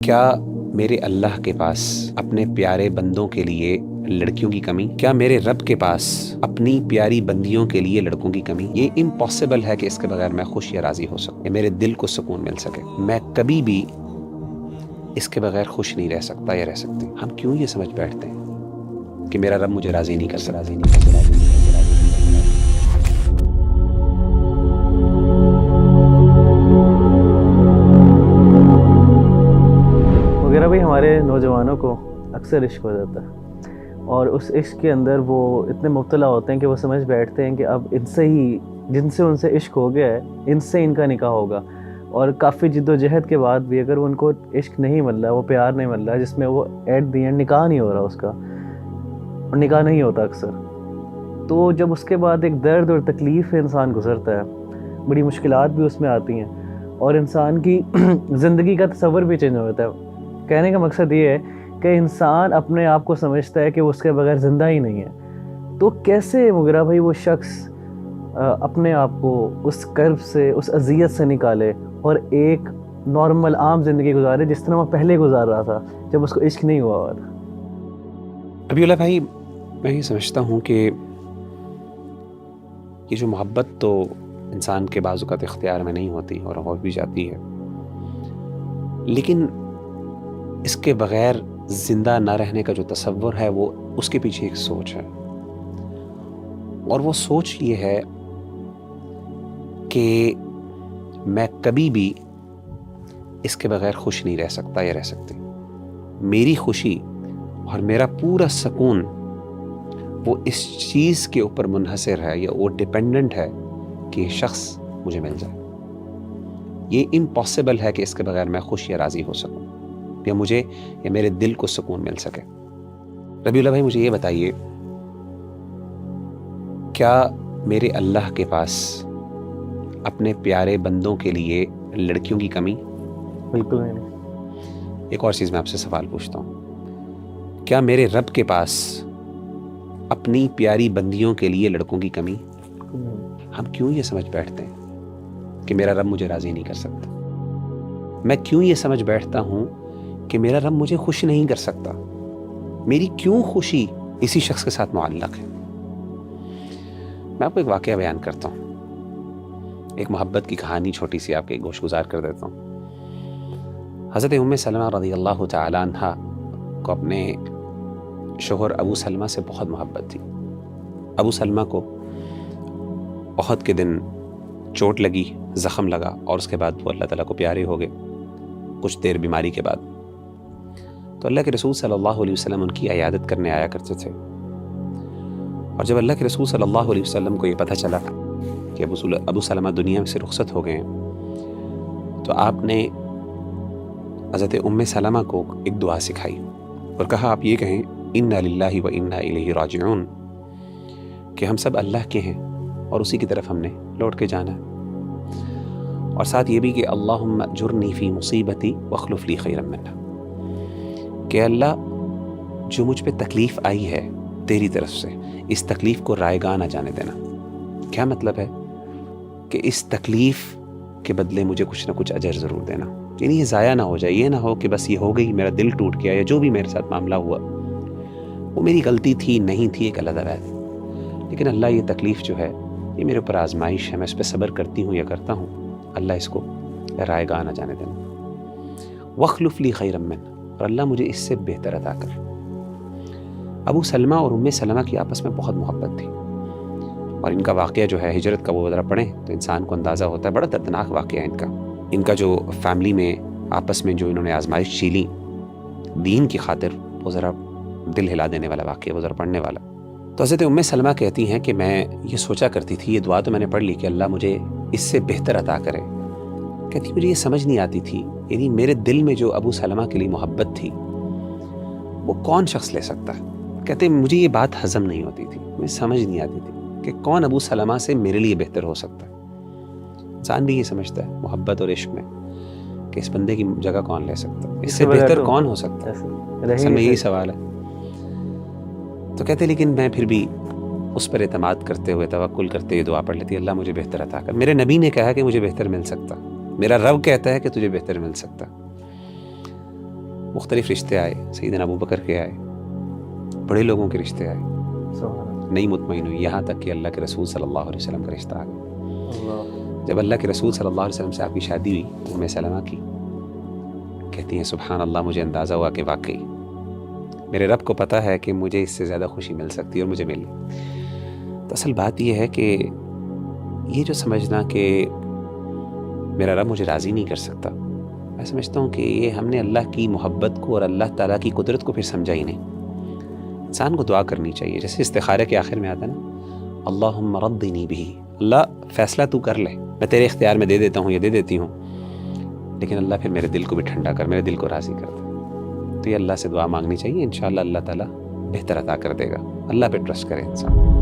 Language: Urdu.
کیا میرے اللہ کے پاس اپنے پیارے بندوں کے لیے لڑکیوں کی کمی؟ کیا میرے رب کے پاس اپنی پیاری بندیوں کے لیے لڑکوں کی کمی؟ یہ امپاسبل ہے کہ اس کے بغیر میں خوش یا راضی ہو سکوں، کہ میرے دل کو سکون مل سکے۔ میں کبھی بھی اس کے بغیر خوش نہیں رہ سکتا یا رہ سکتی۔ ہم کیوں یہ سمجھ بیٹھتے ہیں کہ میرا رب مجھے راضی نہیں کر سکتا، وغیرہ بھائی ہمارے نوجوانوں کو اکثر عشق ہو جاتا ہے، اور اس عشق کے اندر وہ اتنے مبتلا ہوتے ہیں کہ وہ سمجھ بیٹھتے ہیں کہ اب ان سے ہی، جن سے ان سے عشق ہو گیا ہے، ان سے ان کا نکاح ہوگا۔ اور کافی جد و جہد کے بعد بھی اگر ان کو عشق نہیں مل رہا، وہ پیار نہیں مل رہا، جس میں وہ ایٹ دی اینڈ نکاح نہیں ہو رہا اس کا، اور نکاح نہیں ہوتا اکثر، تو جب اس کے بعد ایک درد اور تکلیف انسان گزرتا ہے، بڑی مشکلات بھی اس میں آتی ہیں، اور انسان کی زندگی کا تصور بھی چینج ہو جاتا ہے۔ کہنے کا مقصد یہ ہے کہ انسان اپنے آپ کو سمجھتا ہے کہ وہ اس کے بغیر زندہ ہی نہیں ہے، تو کیسے مغیرہ بھائی وہ شخص اپنے آپ کو اس کرب سے، اس اذیت سے نکالے اور ایک نارمل عام زندگی گزارے جس طرح وہ پہلے گزار رہا تھا جب اس کو عشق نہیں ہوا تھا؟ ابھی اللہ بھائی، میں یہ سمجھتا ہوں کہ یہ جو محبت تو انسان کے بعض اوقات اختیار میں نہیں ہوتی اور ہو بھی جاتی ہے، لیکن اس کے بغیر زندہ نہ رہنے کا جو تصور ہے وہ اس کے پیچھے ایک سوچ ہے، اور وہ سوچ یہ ہے کہ میں کبھی بھی اس کے بغیر خوش نہیں رہ سکتا یا رہ سکتی۔ میری خوشی اور میرا پورا سکون وہ اس چیز کے اوپر منحصر ہے، یا وہ ڈیپینڈنٹ ہے کہ یہ شخص مجھے مل جائے۔ یہ امپاسبل ہے کہ اس کے بغیر میں خوش یا راضی ہو سکوں، یا مجھے یا میرے دل کو سکون مل سکے۔ ربیع اللہ بھائی، مجھے یہ بتائیے، کیا میرے اللہ کے پاس اپنے پیارے بندوں کے لیے لڑکیوں کی کمی؟ بالکل نہیں۔ ایک اور چیز میں آپ سے سوال پوچھتا ہوں، کیا میرے رب کے پاس اپنی پیاری بندیوں کے لیے لڑکوں کی کمی؟ ہم کیوں یہ سمجھ بیٹھتے ہیں کہ میرا رب مجھے راضی نہیں کر سکتا؟ میں کیوں یہ سمجھ بیٹھتا ہوں کہ میرا رب مجھے خوش نہیں کر سکتا؟ میری کیوں خوشی اسی شخص کے ساتھ معلق ہے؟ میں آپ کو ایک واقعہ بیان کرتا ہوں، ایک محبت کی کہانی چھوٹی سی آپ کے گوش گزار کر دیتا ہوں۔ حضرت ام سلمہ رضی اللہ تعالی عنہ کو اپنے شوہر ابو سلمہ سے بہت محبت تھی۔ ابو سلمہ کو احد کے دن چوٹ لگی، زخم لگا، اور اس کے بعد وہ اللہ تعالیٰ کو پیارے ہو گئے کچھ دیر بیماری کے بعد۔ تو اللہ کے رسول صلی اللہ علیہ وسلم ان کی عیادت کرنے آیا کرتے تھے، اور جب اللہ کے رسول صلی اللہ علیہ وسلم کو یہ پتہ چلا کہ ابو سلمہ دنیا سے رخصت ہو گئے ہیں، تو آپ نے حضرت ام سلمہ کو ایک دعا سکھائی اور کہا، آپ یہ کہیں انا للہ و انا الیہ راجعون، کہ ہم سب اللہ کے ہیں اور اسی کی طرف ہم نے لوٹ کے جانا ہے، اور ساتھ یہ بھی کہ اللہم اجرنی فی مصیبتی واخلف لی خیرا منہا، کہ اللہ جو مجھ پہ تکلیف آئی ہے تیری طرف سے، اس تکلیف کو رائگاں نہ جانے دینا۔ کیا مطلب ہے؟ کہ اس تکلیف کے بدلے مجھے کچھ نہ کچھ اجر ضرور دینا، یعنی یہ ضائع نہ ہو جائے، یہ نہ ہو کہ بس یہ ہو گئی، میرا دل ٹوٹ گیا، یا جو بھی میرے ساتھ معاملہ ہوا وہ میری غلطی تھی نہیں تھی ایک علیحدہ بات، لیکن اللہ یہ تکلیف جو ہے یہ میرے اوپر آزمائش ہے، میں اس پہ صبر کرتی ہوں یا کرتا ہوں، اللہ اس کو رائگاں نہ جانے دینا۔ واخلف لی خیرا منہ، اور اللہ مجھے اس سے بہتر عطا کر۔ ابو سلمہ اور ام سلمہ کی آپس میں بہت محبت تھی، اور ان کا واقعہ جو ہے ہجرت کا، وہ ذرا پڑھیں تو انسان کو اندازہ ہوتا ہے، بڑا دردناک واقعہ ہے ان کا جو فیملی میں آپس میں جو انہوں نے آزمائش جھیلی دین کی خاطر، وہ ذرا دل ہلا دینے والا واقعہ، وہ ذرا پڑھنے والا۔ تو حضرت ام سلمہ کہتی ہیں کہ میں یہ سوچا کرتی تھی، یہ دعا تو میں نے پڑھ لی کہ اللہ مجھے اس سے بہتر عطا کرے، کہتی مجھے یہ سمجھ نہیں آتی تھی، یعنی میرے دل میں جو ابو سلمہ کے لیے محبت تھی وہ کون شخص لے سکتا ہے؟ کہتے مجھے یہ بات ہضم نہیں ہوتی تھی، مجھے سمجھ نہیں آتی تھی کہ کون ابو سلمہ سے میرے لیے بہتر ہو سکتا ہے۔ انسان بھی یہ سمجھتا ہے محبت اور عشق میں کہ اس بندے کی جگہ کون لے سکتا ہے، اس سے بہتر کون ہو سکتا ہے، اصل میں یہی سوال ہے۔ تو کہتے لیکن میں پھر بھی اس پر اعتماد کرتے ہوئے، توکل کرتے ہوئے دعا پڑھ لیتی، اللہ مجھے بہتر عطا کر۔ میرے نبی نے کہا کہ مجھے بہتر مل سکتا، میرا رب کہتا ہے کہ تجھے بہتر مل سکتا۔ مختلف رشتے آئے، سیدنا ابو بکر کے آئے، بڑے لوگوں کے رشتے آئے، نہیں مطمئن ہوئی، یہاں تک کہ اللہ کے رسول صلی اللہ علیہ وسلم کا رشتہ آ گیا۔ جب اللہ کے رسول صلی اللہ علیہ وسلم سے آپ کی شادی ہوئی، ام سلمہ کی، کہتی ہیں سبحان اللہ، مجھے اندازہ ہوا کہ واقعی میرے رب کو پتہ ہے کہ مجھے اس سے زیادہ خوشی مل سکتی ہے اور مجھے ملی۔ تو اصل بات یہ ہے کہ یہ جو سمجھنا کہ میرا رب مجھے راضی نہیں کر سکتا، میں سمجھتا ہوں کہ یہ ہم نے اللہ کی محبت کو اور اللہ تعالیٰ کی قدرت کو پھر سمجھا ہی نہیں۔ انسان کو دعا کرنی چاہیے، جیسے استخارہ کے آخر میں آتا ہے نا، اللہم رضنی بہ، اللہ فیصلہ تو کر لے، میں تیرے اختیار میں دے دیتا ہوں یا دے دیتی ہوں، لیکن اللہ پھر میرے دل کو بھی ٹھنڈا کر، میرے دل کو راضی کر دے۔ تو یہ اللہ سے دعا مانگنی چاہیے، انشاءاللہ اللہ تعالیٰ بہتر عطا کر دے گا۔ اللہ پہ ٹرسٹ کرے انسان۔